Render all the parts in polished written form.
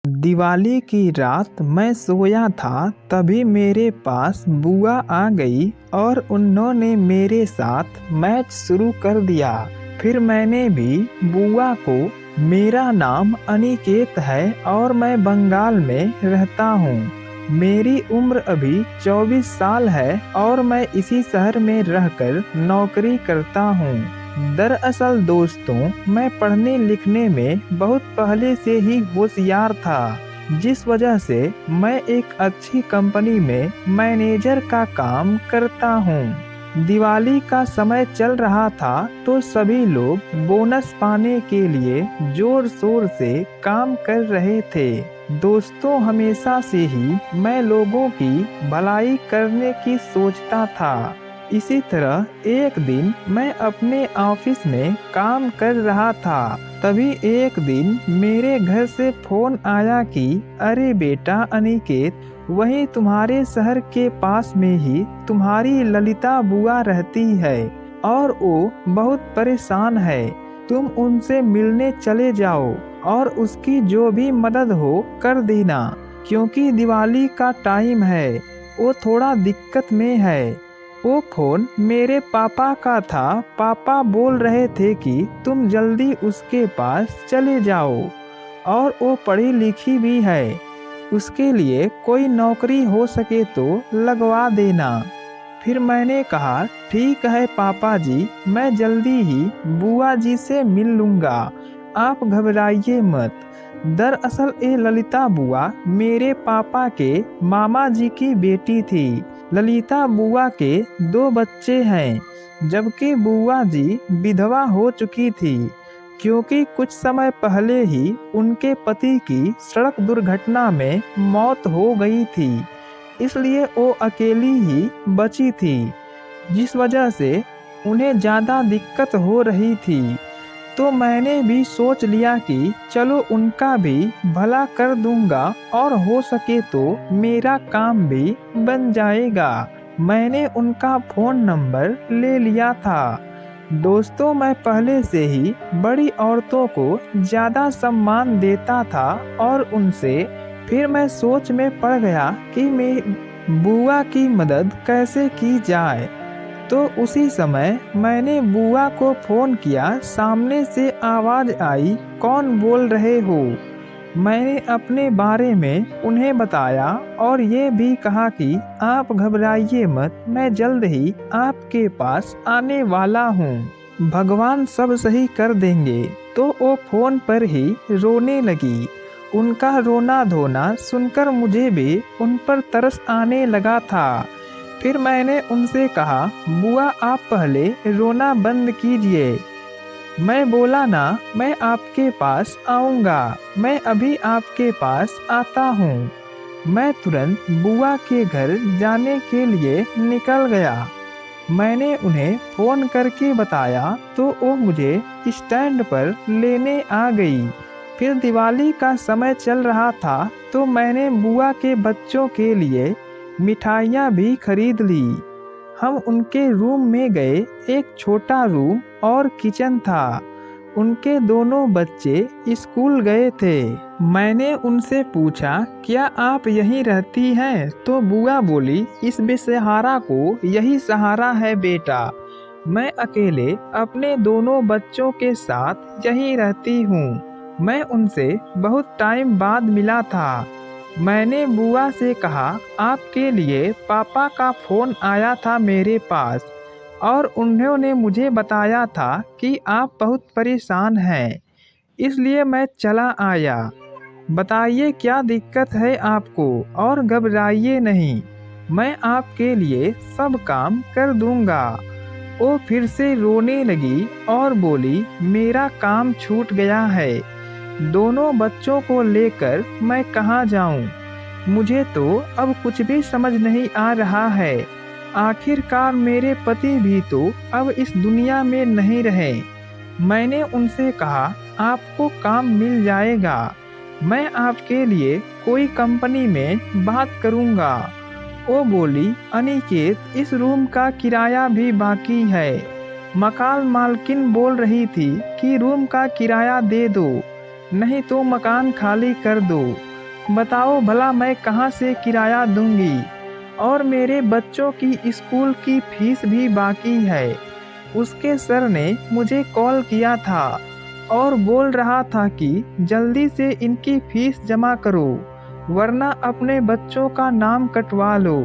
दिवाली की रात मैं सोया था तभी मेरे पास बुआ आ गई और उन्होंने मेरे साथ मैच शुरू कर दिया। फिर मैंने भी बुआ को, मेरा नाम अनिकेत है और मैं बंगाल में रहता हूँ। मेरी उम्र अभी 24 साल है और मैं इसी शहर में रहकर नौकरी करता हूँ। दरअसल दोस्तों, मैं पढ़ने लिखने में बहुत पहले से ही होशियार था, जिस वजह से मैं एक अच्छी कंपनी में मैनेजर का काम करता हूँ। दिवाली का समय चल रहा था तो सभी लोग बोनस पाने के लिए जोर शोर से काम कर रहे थे। दोस्तों, हमेशा से ही मैं लोगों की भलाई करने की सोचता था। इसी तरह एक दिन मैं अपने ऑफिस में काम कर रहा था। तभी एक दिन मेरे घर से फोन आया कि अरे बेटा अनिकेत, वहीं तुम्हारे शहर के पास में ही तुम्हारी ललिता बुआ रहती है और वो बहुत परेशान है। तुम उनसे मिलने चले जाओ और उसकी जो भी मदद हो कर देना, क्योंकि दिवाली का टाइम है, वो थोड़ा दिक्कत में है। वो फोन मेरे पापा का था। पापा बोल रहे थे कि तुम जल्दी उसके पास चले जाओ और वो पढ़ी लिखी भी है, उसके लिए कोई नौकरी हो सके तो लगवा देना। फिर मैंने कहा ठीक है पापा जी, मैं जल्दी ही बुआ जी से मिल लूँगा, आप घबराइए मत। दरअसल ये ललिता बुआ मेरे पापा के मामा जी की बेटी थी। ललिता बुआ के 2 बच्चे हैं, जबकि बुआ जी विधवा हो चुकी थी, क्योंकि कुछ समय पहले ही उनके पति की सड़क दुर्घटना में मौत हो गई थी। इसलिए वो अकेली ही बची थी, जिस वजह से उन्हें ज़्यादा दिक्कत हो रही थी। तो मैंने भी सोच लिया कि चलो उनका भी भला कर दूंगा और हो सके तो मेरा काम भी बन जाएगा। मैंने उनका फ़ोन नंबर ले लिया था। दोस्तों, मैं पहले से ही बड़ी औरतों को ज़्यादा सम्मान देता था और उनसे फिर मैं सोच में पड़ गया कि मैं बुआ की मदद कैसे की जाए। तो उसी समय मैंने बुआ को फोन किया। सामने से आवाज आई, कौन बोल रहे हो? मैंने अपने बारे में उन्हें बताया और ये भी कहा कि आप घबराइए मत, मैं जल्द ही आपके पास आने वाला हूँ, भगवान सब सही कर देंगे। तो वो फोन पर ही रोने लगी। उनका रोना धोना सुनकर मुझे भी उन पर तरस आने लगा था। फिर मैंने उनसे कहा, बुआ आप पहले रोना बंद कीजिए। मैं बोला ना, मैं आपके पास आऊँगा, मैं अभी आपके पास आता हूँ। मैं तुरंत बुआ के घर जाने के लिए निकल गया। मैंने उन्हें फ़ोन करके बताया तो वो मुझे स्टैंड पर लेने आ गई। फिर दिवाली का समय चल रहा था तो मैंने बुआ के बच्चों के लिए मिठाइयाँ भी खरीद ली। हम उनके रूम में गए। एक छोटा रूम और किचन था। उनके दोनों बच्चे स्कूल गए थे। मैंने उनसे पूछा, क्या आप यहीं रहती हैं? तो बुआ बोली, इस बेसहारा को यही सहारा है बेटा। मैं अकेले अपने दोनों बच्चों के साथ यहीं रहती हूँ। मैं उनसे बहुत टाइम बाद मिला था। मैंने बुआ से कहा, आपके लिए पापा का फ़ोन आया था मेरे पास और उन्होंने मुझे बताया था कि आप बहुत परेशान हैं, इसलिए मैं चला आया। बताइए क्या दिक्कत है आपको और घबराइए नहीं, मैं आपके लिए सब काम कर दूंगा। वो फिर से रोने लगी और बोली, मेरा काम छूट गया है, दोनों बच्चों को लेकर मैं कहाँ जाऊँ? मुझे तो अब कुछ भी समझ नहीं आ रहा है। आखिरकार मेरे पति भी तो अब इस दुनिया में नहीं रहे। मैंने उनसे कहा, आपको काम मिल जाएगा, मैं आपके लिए कोई कंपनी में बात करूँगा। वो बोली, अनिकेत इस रूम का किराया भी बाकी है। मकान मालकिन बोल रही थी कि रूम का किराया दे दो, नहीं तो मकान खाली कर दो। बताओ भला मैं कहाँ से किराया दूंगी, और मेरे बच्चों की स्कूल की फीस भी बाकी है। उसके सर ने मुझे कॉल किया था और बोल रहा था कि जल्दी से इनकी फीस जमा करो, वरना अपने बच्चों का नाम कटवा लो।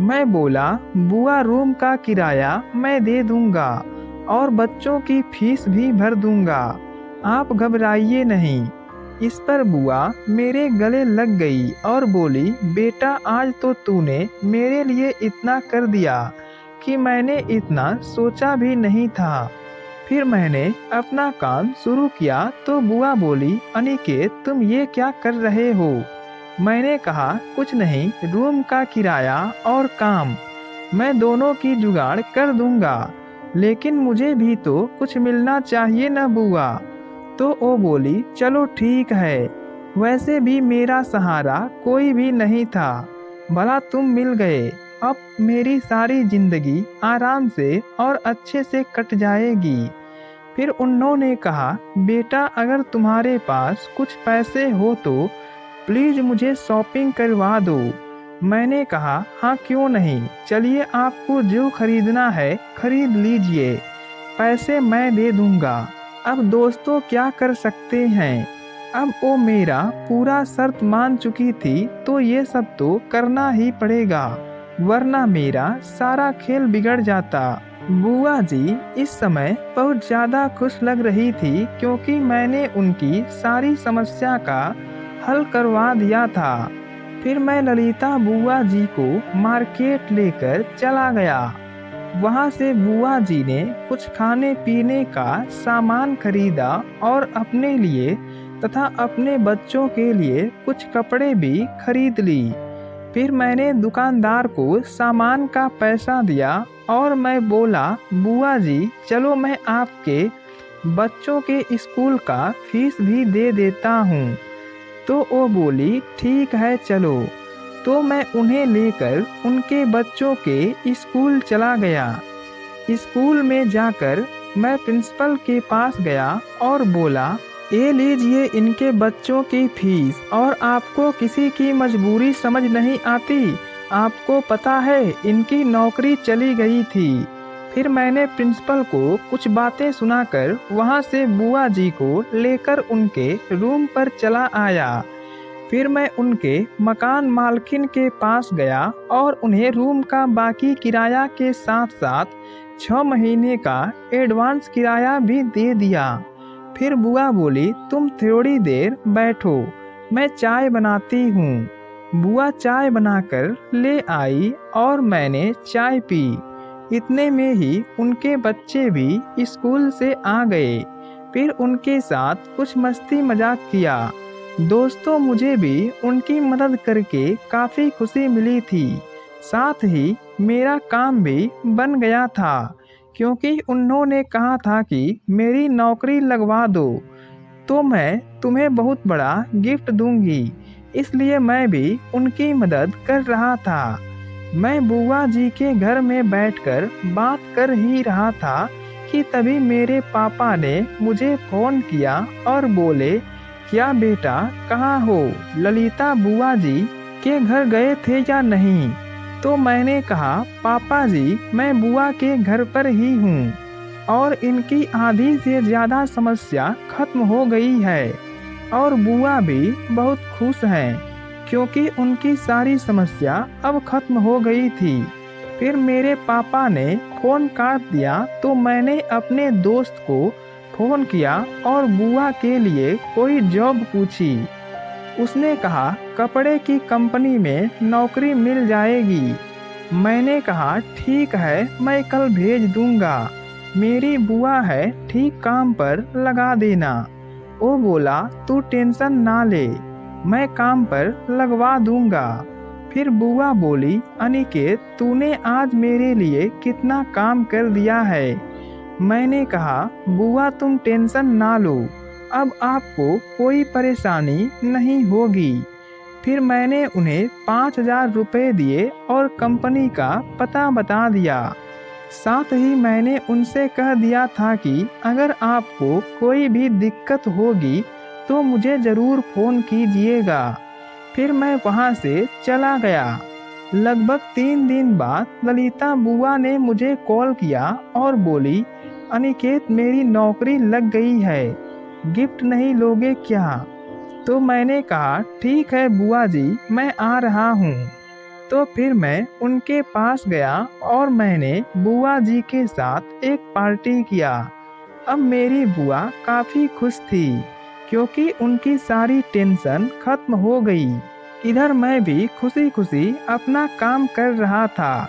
मैं बोला, बुआ रूम का किराया मैं दे दूंगा और बच्चों की फीस भी भर दूंगा, आप घबराइए नहीं। इस पर बुआ मेरे गले लग गई और बोली, बेटा आज तो तूने मेरे लिए इतना कर दिया कि मैंने इतना सोचा भी नहीं था। फिर मैंने अपना काम शुरू किया तो बुआ बोली, अनिकेत तुम ये क्या कर रहे हो? मैंने कहा, कुछ नहीं, रूम का किराया और काम मैं दोनों की जुगाड़ कर दूंगा, लेकिन मुझे भी तो कुछ मिलना चाहिए ना बुआ। तो वो बोली, चलो ठीक है, वैसे भी मेरा सहारा कोई भी नहीं था, भला तुम मिल गए, अब मेरी सारी जिंदगी आराम से और अच्छे से कट जाएगी। फिर उन्होंने कहा, बेटा अगर तुम्हारे पास कुछ पैसे हो तो प्लीज मुझे शॉपिंग करवा दो। मैंने कहा, हाँ क्यों नहीं, चलिए आपको जो खरीदना है खरीद लीजिए, पैसे मैं दे दूंगा। अब दोस्तों क्या कर सकते हैं, अब वो मेरा पूरा शर्त मान चुकी थी तो ये सब तो करना ही पड़ेगा, वरना मेरा सारा खेल बिगड़ जाता। बुआ जी इस समय बहुत ज़्यादा खुश लग रही थी क्योंकि मैंने उनकी सारी समस्या का हल करवा दिया था। फिर मैं ललिता बुआ जी को मार्केट लेकर चला गया। वहाँ से बुआ जी ने कुछ खाने पीने का सामान खरीदा और अपने लिए तथा अपने बच्चों के लिए कुछ कपड़े भी खरीद ली। फिर मैंने दुकानदार को सामान का पैसा दिया और मैं बोला, बुआ जी चलो मैं आपके बच्चों के स्कूल का फीस भी दे देता हूँ। तो वो बोली, ठीक है चलो। तो मैं उन्हें लेकर उनके बच्चों के स्कूल चला गया। स्कूल में जाकर मैं प्रिंसिपल के पास गया और बोला, ये लीजिए इनके बच्चों की फीस, और आपको किसी की मजबूरी समझ नहीं आती, आपको पता है इनकी नौकरी चली गई थी। फिर मैंने प्रिंसिपल को कुछ बातें सुनाकर वहां से बुआ जी को लेकर उनके रूम पर चला आया। फिर मैं उनके मकान मालकिन के पास गया और उन्हें रूम का बाकी किराया के साथ साथ 6 महीने का एडवांस किराया भी दे दिया। फिर बुआ बोली, तुम थोड़ी देर बैठो, मैं चाय बनाती हूँ। बुआ चाय बनाकर ले आई और मैंने चाय पी। इतने में ही उनके बच्चे भी स्कूल से आ गए। फिर उनके साथ कुछ मस्ती मजाक किया। दोस्तों मुझे भी उनकी मदद करके काफ़ी खुशी मिली थी। साथ ही मेरा काम भी बन गया था क्योंकि उन्होंने कहा था कि मेरी नौकरी लगवा दो तो मैं तुम्हें बहुत बड़ा गिफ्ट दूंगी, इसलिए मैं भी उनकी मदद कर रहा था। मैं बुआ जी के घर में बैठकर बात कर ही रहा था कि तभी मेरे पापा ने मुझे फ़ोन किया और बोले, क्या बेटा कहाँ हो, ललिता बुआ जी के घर गए थे या नहीं? तो मैंने कहा, पापा जी मैं बुआ के घर पर ही हूँ और इनकी आधी से ज़्यादा समस्या खत्म हो गई है और बुआ भी बहुत खुश हैं क्योंकि उनकी सारी समस्या अब खत्म हो गई थी। फिर मेरे पापा ने फ़ोन काट दिया तो मैंने अपने दोस्त को फ़ोन किया और बुआ के लिए कोई जॉब पूछी। उसने कहा कपड़े की कंपनी में नौकरी मिल जाएगी। मैंने कहा ठीक है, मैं कल भेज दूंगा, मेरी बुआ है, ठीक काम पर लगा देना। वो बोला, तू टेंशन ना ले, मैं काम पर लगवा दूंगा। फिर बुआ बोली, अनिकेत तूने आज मेरे लिए कितना काम कर दिया है। मैंने कहा, बुआ तुम टेंशन ना लो, अब आपको कोई परेशानी नहीं होगी। फिर मैंने उन्हें 5,000 रुपये दिए और कंपनी का पता बता दिया। साथ ही मैंने उनसे कह दिया था कि अगर आपको कोई भी दिक्कत होगी तो मुझे ज़रूर फ़ोन कीजिएगा। फिर मैं वहाँ से चला गया। लगभग 3 दिन बाद ललिता बुआ ने मुझे कॉल किया और बोली, अनिकेत मेरी नौकरी लग गई है, गिफ्ट नहीं लोगे क्या? तो मैंने कहा ठीक है बुआ जी, मैं आ रहा हूँ। तो फिर मैं उनके पास गया और मैंने बुआ जी के साथ एक पार्टी किया। अब मेरी बुआ काफ़ी खुश थी क्योंकि उनकी सारी टेंशन खत्म हो गई। इधर मैं भी खुशी खुशी अपना काम कर रहा था।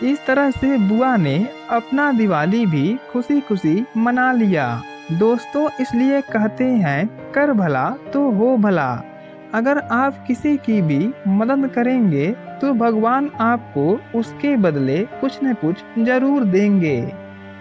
इस तरह से बुआ ने अपना दिवाली भी खुशी खुशी मना लिया। दोस्तों, इसलिए कहते हैं कर भला तो हो भला। अगर आप किसी की भी मदद करेंगे तो भगवान आपको उसके बदले कुछ न कुछ जरूर देंगे।